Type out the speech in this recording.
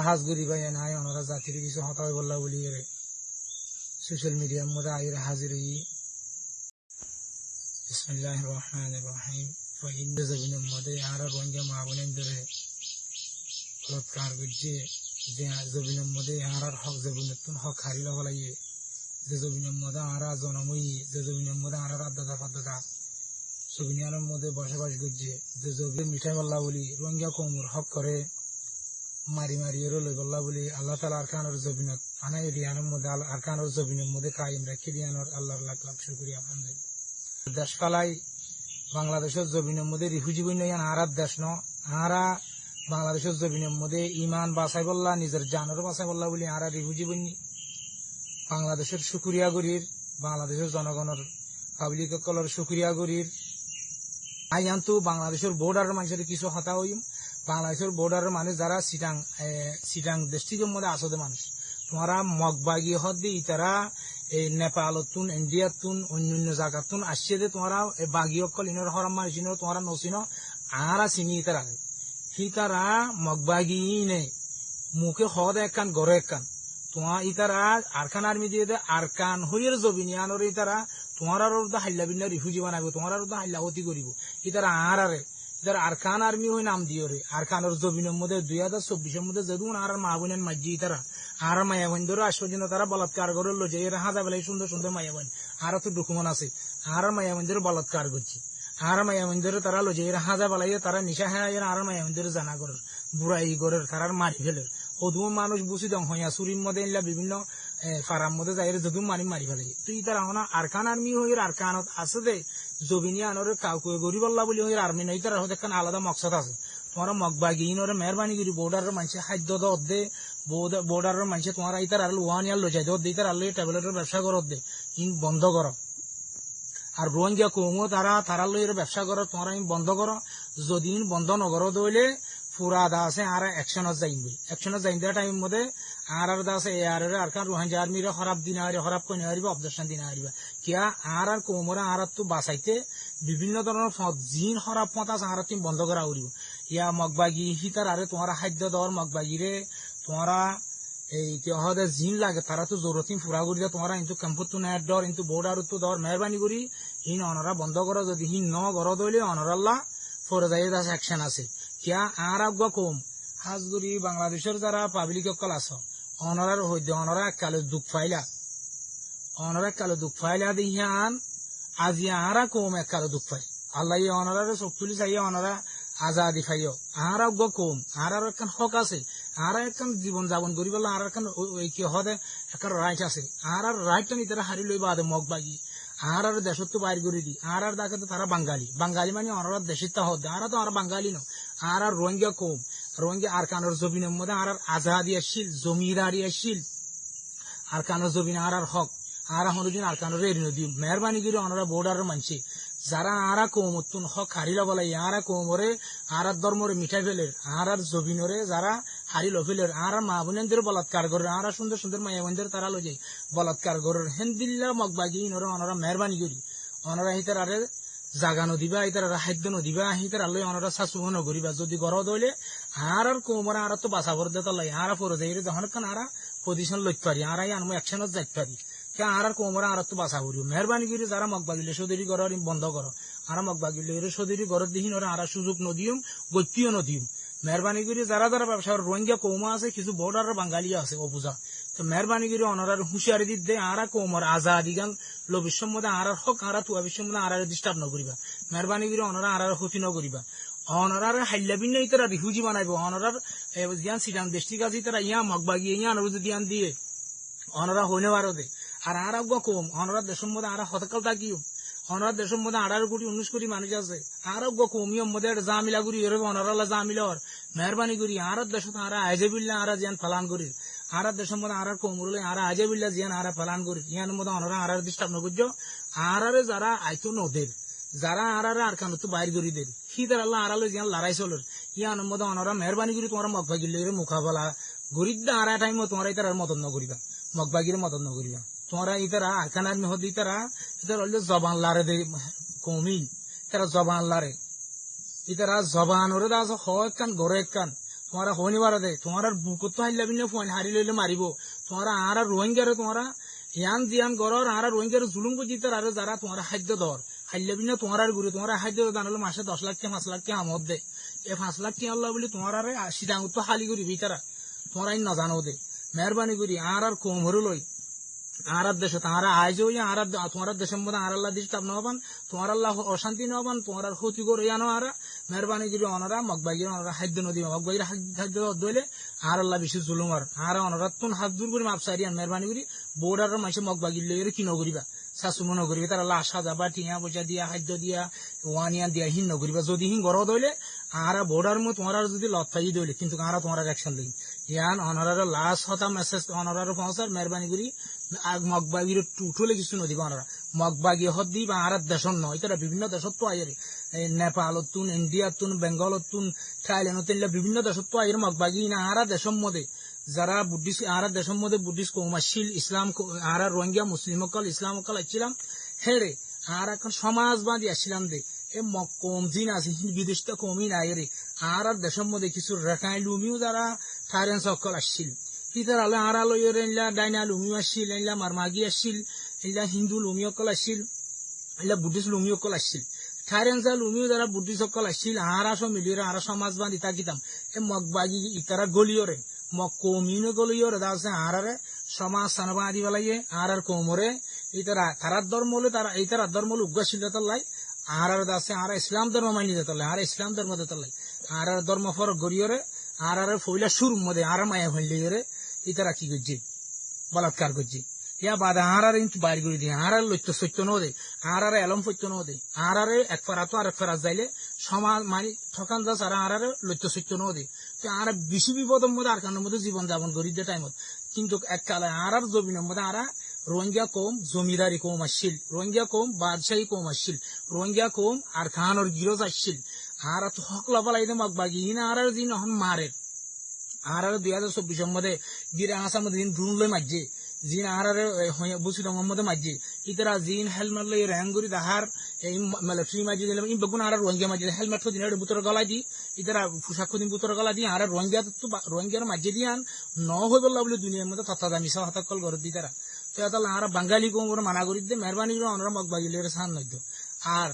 হাজগুড়ি ভাই নাই ওনারা জাতির কিছু হতা বললা বলি সোশ্যাল মিডিয়ার মধ্যে আইরে হাজির হই বিসমিল্লাহির রহমানির রহিম ফাইন জবিনের মধ্যে আর রোহিঙ্গা মা বোনের ধরে বলৎকার করছে যে জবিনের মধ্যে আর হক জবিনের হক হারিয়ে ফেলাইয়ে যে জবিনের মধ্যে আর জনময়ী যে জবিনের মধ্যে আর আদাদা ফাদাদা জবিনের মধ্যে বসবাস করছে যে জবিন মিঠাই বললা বলি রোহিঙ্গা কমর হক করে মারি মারি লই বললা বলি আল্লাহ তালা আরকানোর জবিনত আনা এরিয়ানোর মধ্যে আরকানোর জবিনের মধ্যে কায়েম রেখে দিয়ানোর আল্লাহর লাখ লাখ শুকরিয়া আলহামদুলিল্লাহ। দেশ পালাই বাংলাদেশের জবিনের মধ্যে রিফিউজি বই নয় আরার দেশ ন আরা বাংলাদেশের জবিনের মধ্যে ইমান বাঁচাই বললা নিজের জানের বাঁচাই বললা বলি আরা রিফিউজি বইনি বাংলাদেশের শুকরিয়া গরির বাংলাদেশের জনগণের পাবলিক সকলের শুকরিয়া গরির আইয়ান্তু বাংলাদেশের বর্ডারের মানুষের কিছু হতা হইম বাংলাদেশের বর্ডারের মানুষ যারা সিটাং ডিস্ট্রিক্টের মধ্যে আসতে মানুষ তোমরা মগবাগি হদ দিয়ে তারা এই নেপালতুন ইন্ডিয়াতুন অন্যান্য জায়গাতুন আসছে যে তোমরা বাগি অকল ইনর হরাম মানুষ ইনর তোমরা নসিন আরা চিনি তারা তারা মগবাগি নেই মুখে হদ একখান গড়ে একখান তোমার ইতারা আরকান আর্মি দিয়ে দে আরকান হইয়ের জবিনিয়ানোর ইতারা তোমার হাল্লা বিল্লা রিফিউজি বানাবো তোমার হাল্লা অতি করিব ইতারা আরে ইতারা আরকান আর্মি হয়ে নাম দিও রে আরকানোর জবিনের মধ্যে 2024-এর মধ্যে যদুন আর মা বোনের মাঝি ইতারা আর মায়া বোন ধরো আশ্চর্য তারা বলাৎকার করে লো যে এরা হাজা বেলায় সুন্দর সুন্দর মায়া বোন আর তো ডকুমেন্ট আছে আর মায়া বোন ধরে বলাৎকার করছে আর মায়া বোন ধরে তারা লো যে এরা হাজা বেলায় তারা নিশা হ্যাঁ আর মায়া বোন ধরে জানা করার বুড়াই করার তারা মারি ফেলের সদুম মানুষ বুঝি দং হইয়া চুরির মধ্যে এলা বিভিন্ন ফারাম মধ্যে যাই যদু মারি ফেলে তুই তারা হনা আরকান আর্মি হইর আরকানত আছে দে জবিনিয়া আনরে কাউকে গরিব আল্লাহ বলি হইর আর্মি নাই তারা হতে একটা আলাদা মকসদ আছে তোমার মগবাগি ইনরে মেহরবানি করি বর্ডারের মানুষের খাদ্য দর দে বর্ডারের মানুষের তোমার ইতার আর ওয়ানিয়ার লো যাই দে ইতার আল্লাহ ট্যাবলেটের ব্যবসা করত দে ইন বন্ধ করো আর রোহিঙ্গা কমো তারা লইয়ের ব্যবসা করো তোমার বন্ধ করো যদি বন্ধ নগর দইলে পুরা দা আছে আর একশনত যাইন দেওয়া টাইম মধ্যে আর দা আছে আর কারণ রোহিঙ্গা আর্মির খারাপ দিন হারি খারাপ কই হারিবা অবজেকশন দিন হারিবা কিয়া আর কোমরা আর তো বাঁচাইতে বিভিন্ন ধরনের জিন খারাপ পথ আছে আর তুমি বন্ধ করা উড়িব ইয়া মগবাগি হিতার আরে তোমার খাদ্য দর মগবাগিরে তোমারা এই হদে জিন লাগে তারা তো জরুরতিন ফুরা করি তোমরা কিন্তু ক্যাম্পত তো নেট দর কিন্তু বর্ডার তো দর মেহরবানি করি হিন অনরা বন্ধ করো যদি হিন ন গর দইলে অনরাল্লাহ ফরজাইদ আছে অ্যাকশন আছে কিয়া আর আগুয়া কম হাজগুড়ি বাংলাদেশের যারা পাবলিক অকল আস অনরার হইতে অনরা এককালে দুঃখ ফাইলা দিহান আজি আরা কম এককালে দুঃখ পাই আল্লাহ অনরার চকুলি চাইয়া অনরা আজাদি খাইও আর আগুয়া কম আর একখান হক আছে আর একখান জীবন যাপন করি বলে আর একখান কি হদে একটা রাইট আছে আর রাইটটা নিতে হারি লই বাদে মগবাগি আর দেশত তো বাইর করে দি আর দেখে তো তারা বাঙালি মানে অনার দেশের তা হদ আর তো আর বাঙালি ন আর রোহিঙ্গা কম রোহিঙ্গা আর কানোর জবিনের মধ্যে আর আজাদি আসিল জমিদারি আসিল আর কানোর জবিন আর হক আর হনুদিন আর কানোর এরিন দিম মেহরবানি করে অনারা বর্ডারের মানছে যারা আর কৌমতুন হক হারিলা বলাই আর কৌমরে আর ধর্মরে মিঠাই ফেলের আর জবিনরে যারা হারিল ফেলের আর মা বোনদের বলাৎকার করে আর সুন্দর সুন্দর মায়া বোনদের তারা লো যায় বলাৎকার করে হেন্দিল্লা মগবাগি ইনরে অনারা মেহরবানি করি অনারা হিতার আরে জাগা নদিবা ইতার খাদ্য নদিবা হিতার আলোই অনারা শাশু নগরিবা যদি গর দইলে আর কৌমরা আর তো বাসা ভর দেতা লাই আর ফর যাই যখন আর পজিশন লইতে পারি আর আনমো অ্যাকশনত যাইতে পারি আর কোমরা আর তো বাসা করিও মেহরবানি করে যারা মগবাগিলে সদেরি ঘর বন্ধ করো আর মগবাগিলে সদেরি ঘর দিহিন ওরা আর সুযোগ নদিম গতিও নদিম মেহরবানি করে যারা যারা ব্যবসা রোহিঙ্গা কৌমা আছে কিছু বর্ডারের বাঙালি আছে অবুঝা তো মেহরবানি করে অনারার হুঁশিয়ারি দিতে আর কৌমর আজাদি গান লবিশ্বর মধ্যে আর হক আর তুয়া বিশ্বের মধ্যে আর ডিস্টার্ব নকরিবা মেহরবানি করে অনারা আর ক্ষতি নকরিবা অনারার হাইলাবিন নেই তারা রিফিউজি বানাইব অনারার জিয়ান সিটান দেশটি কাছে তারা ইয়া মগবাগি ইয়া নরুদ দিয়ান দিয়ে অনারা হইনে পারো দে আর আর কম অনারা দেশের মধ্যে আর হতকাল থাকিও অনারা দেশের মধ্যে 18 কোটি 19 কোটি মানুষ আছে আর কমিয়ম মধ্যে জামিলা করি এরকম অনারাল্লা জামিলর মেহরবানি করি আর দেশ আর আজেবিল্লা আর জিয়ান ফালান করি আর দেশের মধ্যে আর কমরলে আর আজেবিল্লা জিয়ান আর ফালান করি ইয়ার মধ্যে অনারা আর ডিস্টার্ব নকরছ আর যারা আইতো নদের যারা আর কানো তো বাইর করি দের হিদার আল্লাহ আড়ালে জিয়ান লড়াই চলর ইয়ার মধ্যে অনারা মেহরবানি করি তোমার মগবাগিলে মোকাবেলা গরিব আর টাইম তোমার ইতার আর মদত নকরিবা মগবাগির মদত নকরিবা তোমরা ইতারা আরকান আর্মি হদ ইতারা ইতার হইলে জবান লারে দে কমি তারা জবান লারে ইতারা জবান ওরে দা হয় কান গড়ে কান তোমারা হনিবার দে তোমার বুকত তো হাইলা বিনে ফোন হারি লইলে মারিব তোমারা আর রোহিঙ্গারে তোমারা ইয়ান জিয়ান গরর আর রোহিঙ্গারে জুলুম জিতার আর যারা তোমার খাদ্য দর হাইলা বিনে তোমার গুরু তোমার খাদ্য দান হলো মাসে 10 লাখ 5 লাখ আমদ দে এই 5 লাখ আল্লাহ বলি তোমার আর সিদাঙ্গ তো খালি করি ভিতরা তোমরা না জানো দে মেহরবানি করি আর কম হরু লই আর দেশে তারা আইজও আর তোমার দেশের মধ্যে আর আল্লাহ ডিস্টার্ব নবান তোমার আল্লাহ অশান্তি নবান তোমার ক্ষতি করে আনো আর মেহরবানি করি অনারা মগবাগির অনারা খাদ্য নদী মগবাগির খাদ্য দইলে আর আল্লাহ বেশি জুলুম আর অনারা তুন হাত দূর করে মাপসারি আন মেহরবানি করি বোর্ডার মাসে মগবাগির লইরে কি নগরিবা শাশু নগরিবা তার আল্লাহ আশা যাবা টিয়া পয়সা দিয়া খাদ্য দিয়া ওয়ানিয়া দিয়া হিন নগরিবা যদি হিন গড় দইলে আর বোর্ডার মো তোমার যদি লতাই দইলে কিন্তু আর তোমার অ্যাকশন লই ইয়ান অনারার লাস্ট হতা মেসেজ অনারার পৌঁছার মেহরবানি করি মগবাগির টুটলে কিছু নদী বানারা মগবাগি হদ্দি বা আর দেশন নয় তারা বিভিন্ন দেশত তো আয়ের নেপালতুন ইন্ডিয়াতুন বেঙ্গলতুন থাইল্যান্ড বিভিন্ন দেশত তো আয়ের মগবাগি না আর দেশের মধ্যে যারা বুদ্ধিস্ট আর দেশের মধ্যে বুদ্ধিস্ট কৌমাশীল ইসলাম আর রোহিঙ্গা মুসলিম অকল ইসলাম অকল আসছিলাম হেরে আর এখন সমাজবাদী আসছিলাম দে এ কম জিন আছে বিদেশটা কমই নাই রে আর দেশের মধ্যে কিছু রেখাই লুমিও যারা থাইল্যান্ড অকল আসছিল ইতার আলো আর আলো ইলা ডাইনা লুমি আসছিল ইলা মারমাগি আসছিল ইলা হিন্দু লুমি অকল আসছিল ইলা বুদ্ধিস্ট লুমি অকল আসছিল থাইল্যান্ড লুমিও যারা বুদ্ধিস্ট অকল আসছিল আর আসো মিলিয়ে আর সমাজবাদী তাকিতাম এ মগবাগি ইতারা গলিয়রে কমিনো গলিয়রে দাসে আরারে সমাজ সানবাদি বলাইয়ে আর কোমরে ইতারা তারার ধর্ম হলে তারা এই তারার ধর্ম হলে উগ্রশীল লাই আর দাসে আর ইসলাম ধর্ম মানি দিতে আর ইসলাম ধর্ম দিতে আর ধর্ম ফরক গড়িয়রে আর ফইলা সুর মধ্যে আর মায়া হইলে ইতারা কি করছে বলাৎকার করছে ইয়া বাদে আর ইঞ্চ বাইর করে দিয়ে আর লইত্য সত্য ন দে আর এলম সত্য ন দে আর এক ফেরা তো আর এক ফেরা যাইলে সমাজ মানে ঠকান দাস আর লইত্য সত্য ন দে তো আর বেশি বিপদের মধ্যে আর কানের মধ্যে জীবন যাপন করি যে টাইমত কিন্তু এককালে আর জমিনের মধ্যে আর রোহিঙ্গা কম জমিদারি কম আসছিল রোহিঙ্গা কম বাদশাহী কম আসছিল রোহিঙ্গা কম আর খানোর গিরজ আসছিল আর তো হকলা পালাই দে মগবাগি না আর দিন এখন মারে আর 2024 মধ্যে গিরে আসার মধ্যে দিন ড্রোন লই মারছে জিন আর বুসি রঙের মধ্যে মারছে ইতারা জিন হেলমেট লই র্যাঙ্গুরি দাহার এই মানে ফ্রি মারছে দিলাম ই বেগুন আর রোহিঙ্গা মারছে হেলমেট তো দিন বুতর গলা দি ইতারা পোশাক দিন বুতর গলা দি আর রোহিঙ্গা তো রোহিঙ্গার মারছে দিয়ান ন হই বললা বলে দুনিয়ার মধ্যে তথা দামি সহ হঠাৎ কল করে দি তারা তো এত আর বাঙালি কোন মানা করি দে মেহরবানি করে অনরা মগবাগিলের সান নইতো আর